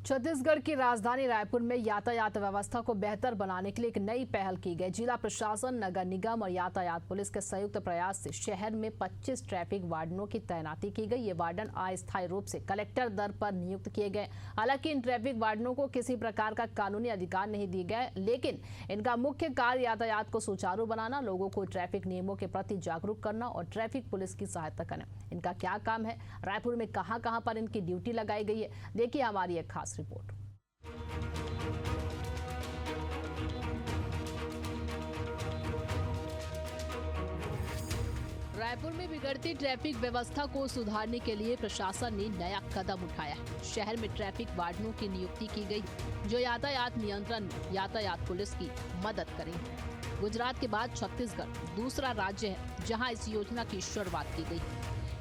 छत्तीसगढ़ की राजधानी रायपुर में यातायात व्यवस्था को बेहतर बनाने के लिए एक नई पहल की गई। जिला प्रशासन, नगर निगम और यातायात पुलिस के संयुक्त प्रयास से शहर में 25 ट्रैफिक वार्डनों की तैनाती की गई। ये वार्डन अस्थायी रूप से कलेक्टर दर पर नियुक्त किए गए। हालांकि इन ट्रैफिक वार्डनों को किसी प्रकार का कानूनी अधिकार नहीं दिए गए, लेकिन इनका मुख्य कार्य यातायात को सुचारू बनाना, लोगों को ट्रैफिक नियमों के प्रति जागरूक करना और ट्रैफिक पुलिस की सहायता करना। इनका क्या काम है, रायपुर में कहां पर इनकी ड्यूटी लगाई गई है, देखिए हमारी एक खास रिपोर्ट। रायपुर में बिगड़ती ट्रैफिक व्यवस्था को सुधारने के लिए प्रशासन ने नया कदम उठाया है। शहर में ट्रैफिक वार्डनों की नियुक्ति की गई, जो यातायात नियंत्रण में यातायात पुलिस की मदद करेंगे। गुजरात के बाद छत्तीसगढ़ दूसरा राज्य है जहां इस योजना की शुरुआत की गई।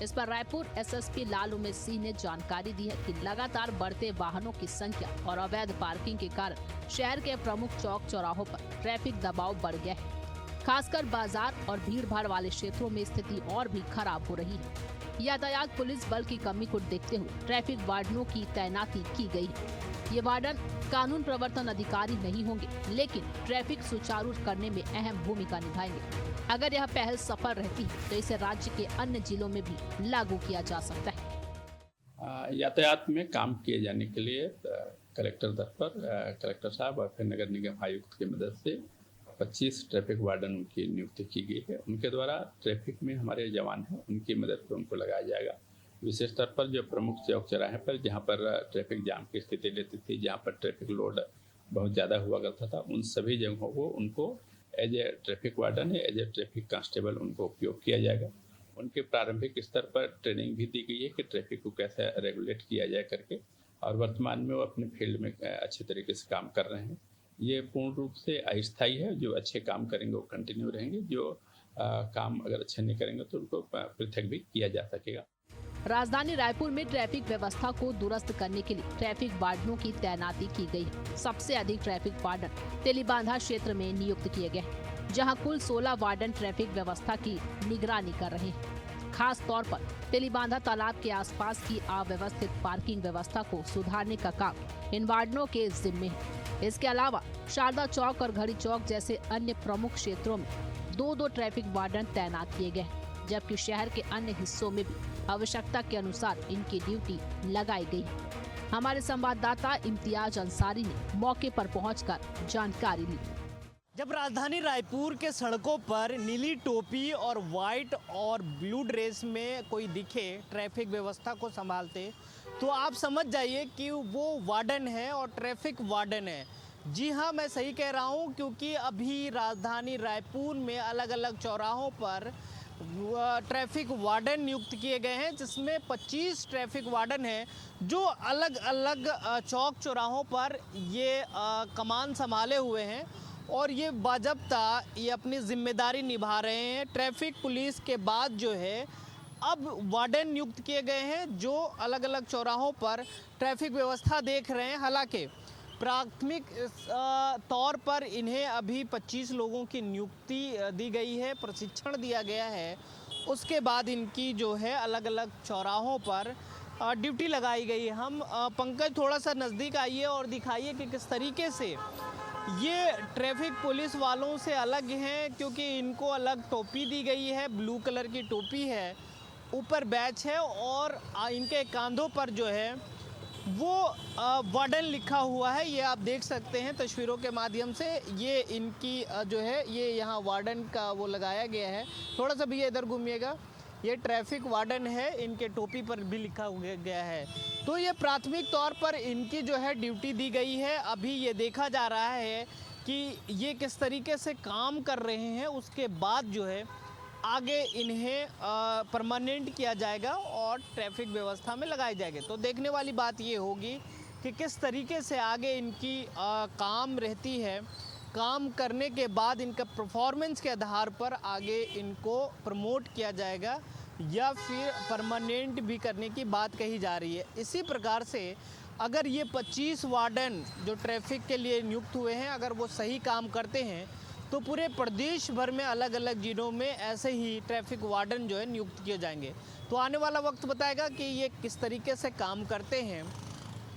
इस पर रायपुर एसएसपी लाल उमेश सिंह ने जानकारी दी है कि लगातार बढ़ते वाहनों की संख्या और अवैध पार्किंग के कारण शहर के प्रमुख चौक चौराहों पर ट्रैफिक दबाव बढ़ गया है। खासकर बाजार और भीड़ भाड़ वाले क्षेत्रों में स्थिति और भी खराब हो रही है। यातायात पुलिस बल की कमी को देखते हुए ट्रैफिक वार्डनों की तैनाती की गई है। ये वार्डन कानून प्रवर्तन अधिकारी नहीं होंगे, लेकिन ट्रैफिक सुचारू करने में अहम भूमिका निभाएंगे। अगर यह पहल सफल रहती है तो इसे राज्य के अन्य जिलों में भी लागू किया जा सकता है। यातायात में काम किए जाने के लिए कलेक्टर दर पर कलेक्टर साहब और फिर नगर निगम आयुक्त की मदद से 25 ट्रैफिक वार्डन की नियुक्ति की गई है। उनके द्वारा ट्रैफिक में हमारे जवान हैं, उनकी मदद पर उनको लगाया जाएगा। विशेष तौर पर जो प्रमुख चौक चौराहे पर जहाँ पर ट्रैफिक जाम की स्थिति रहती थी, जहाँ पर ट्रैफिक लोड बहुत ज़्यादा हुआ करता था, उन सभी जगहों को उनको एज ए ट्रैफिक वार्डन है, एज ए ट्रैफिक कांस्टेबल उनको उपयोग किया जाएगा। उनके प्रारंभिक स्तर पर ट्रेनिंग भी दी गई है कि ट्रैफिक को कैसे रेगुलेट किया जाए करके, और वर्तमान में वो अपने फील्ड में अच्छे तरीके से काम कर रहे हैं। ये पूर्ण रूप से अस्थायी है। जो अच्छे काम करेंगे वो कंटिन्यू रहेंगे, जो काम अगर अच्छे नहीं करेंगे तो उनको पृथक भी किया जा सकेगा। राजधानी रायपुर में ट्रैफिक व्यवस्था को दुरुस्त करने के लिए ट्रैफिक वार्डनों की तैनाती की गई है। सबसे अधिक ट्रैफिक वार्डन तेलीबांधा क्षेत्र में नियुक्त किए गए हैं, जहां कुल 16 वार्डन ट्रैफिक व्यवस्था की निगरानी कर रहे हैं। खास तौर पर तेलीबांधा तालाब के आसपास की अव्यवस्थित पार्किंग व्यवस्था को सुधारने का काम इन वार्डनों के जिम्मे है। इसके अलावा शारदा चौक और घड़ी चौक जैसे अन्य प्रमुख क्षेत्रों में 2-2 ट्रैफिक वार्डन तैनात किए गए हैं, जबकि शहर के अन्य हिस्सों में भी आवश्यकता के अनुसार इनकी ड्यूटी लगाई गई है। हमारे संवाददाता इम्तियाज अंसारी ने मौके पर पहुंचकर जानकारी ली। जब राजधानी रायपुर के सड़कों पर नीली टोपी और व्हाइट और ब्लू ड्रेस में कोई दिखे ट्रैफिक व्यवस्था को संभालते, तो आप समझ जाइए कि वो वार्डन है और ट्रैफिक वार्डन है। जी हाँ, मैं सही कह रहा हूँ, क्योंकि अभी राजधानी रायपुर में अलग अलग चौराहों पर ट्रैफिक वार्डन नियुक्त किए गए हैं, जिसमें 25 ट्रैफिक वार्डन हैं जो अलग अलग चौक चौराहों पर ये कमान संभाले हुए हैं और ये बाजब्ता ये अपनी जिम्मेदारी निभा रहे हैं। ट्रैफिक पुलिस के बाद जो है अब वार्डन नियुक्त किए गए हैं जो अलग अलग चौराहों पर ट्रैफिक व्यवस्था देख रहे हैं। हालांकि प्राथमिक तौर पर इन्हें अभी 25 लोगों की नियुक्ति दी गई है, प्रशिक्षण दिया गया है। उसके बाद इनकी जो है अलग अलग चौराहों पर ड्यूटी लगाई गई है। हम पंकज थोड़ा सा नज़दीक आइए और दिखाइए कि किस तरीके से ये ट्रैफिक पुलिस वालों से अलग हैं, क्योंकि इनको अलग टोपी दी गई है, ब्लू कलर की टोपी है, ऊपर बैच है और इनके कांधों पर जो है वो वार्डन लिखा हुआ है। ये आप देख सकते हैं तस्वीरों के माध्यम से। ये इनकी जो है ये यहाँ वार्डन का वो लगाया गया है। थोड़ा सा भी इधर घूमिएगा, ये ट्रैफिक वार्डन है, इनके टोपी पर भी लिखा हुआ गया है। तो ये प्राथमिक तौर पर इनकी जो है ड्यूटी दी गई है। अभी ये देखा जा रहा है कि ये किस तरीके से काम कर रहे हैं, उसके बाद जो है आगे इन्हें परमानेंट किया जाएगा और ट्रैफिक व्यवस्था में लगाए जाएंगे। तो देखने वाली बात ये होगी कि किस तरीके से आगे इनकी काम रहती है। काम करने के बाद इनका परफॉर्मेंस के आधार पर आगे इनको प्रमोट किया जाएगा या फिर परमानेंट भी करने की बात कही जा रही है। इसी प्रकार से अगर ये 25 वार्डन जो ट्रैफिक के लिए नियुक्त हुए हैं, अगर वो सही काम करते हैं तो पूरे प्रदेश भर में अलग अलग जिलों में ऐसे ही ट्रैफिक वार्डन जो है नियुक्त किए जाएंगे। तो आने वाला वक्त बताएगा कि ये किस तरीके से काम करते हैं।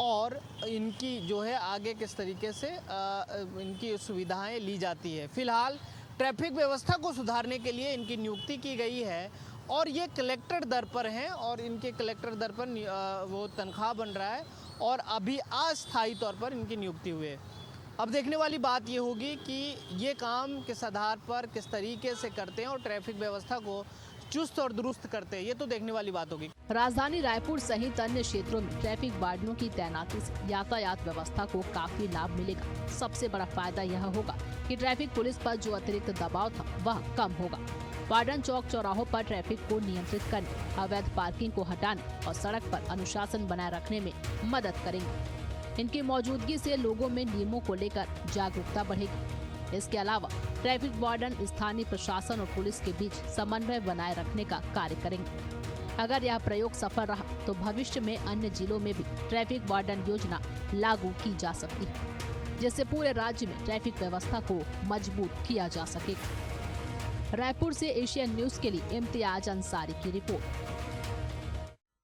और इनकी जो है आगे किस तरीके से इनकी सुविधाएं ली जाती है। फिलहाल ट्रैफिक व्यवस्था को सुधारने के लिए इनकी नियुक्ति की गई है और ये कलेक्टर दर पर हैं और इनके कलेक्टर दर पर वो तनख्वाह बन रहा है और अभी अस्थायी तौर पर इनकी नियुक्ति हुई है। अब देखने वाली बात ये होगी कि ये काम किस आधार पर किस तरीके से करते हैं और ट्रैफिक व्यवस्था को चुस्त और दुरुस्त करते हैं, ये तो देखने वाली बात होगी। राजधानी रायपुर सहित अन्य क्षेत्रों में ट्रैफिक वार्डनों की तैनाती से यातायात व्यवस्था को काफी लाभ मिलेगा। सबसे बड़ा फायदा यह होगा कि ट्रैफिक पुलिस पर जो अतिरिक्त दबाव था वह कम होगा। वार्डन चौक चौराहों पर ट्रैफिक को नियंत्रित करने, अवैध पार्किंग को हटाने और सड़क पर अनुशासन बनाए रखने में मदद करेंगे। इनकी मौजूदगी से लोगों में नियमों को लेकर जागरूकता बढ़ेगी। इसके अलावा ट्रैफिक वार्डन स्थानीय प्रशासन और पुलिस के बीच समन्वय बनाए रखने का कार्य करेंगे। अगर यह प्रयोग सफल रहा तो भविष्य में अन्य जिलों में भी ट्रैफिक वार्डन योजना लागू की जा सकती है, जिससे पूरे राज्य में ट्रैफिक व्यवस्था को मजबूत किया जा सकेगा। रायपुर से एशियन न्यूज के लिए इम्तियाज अंसारी की रिपोर्ट।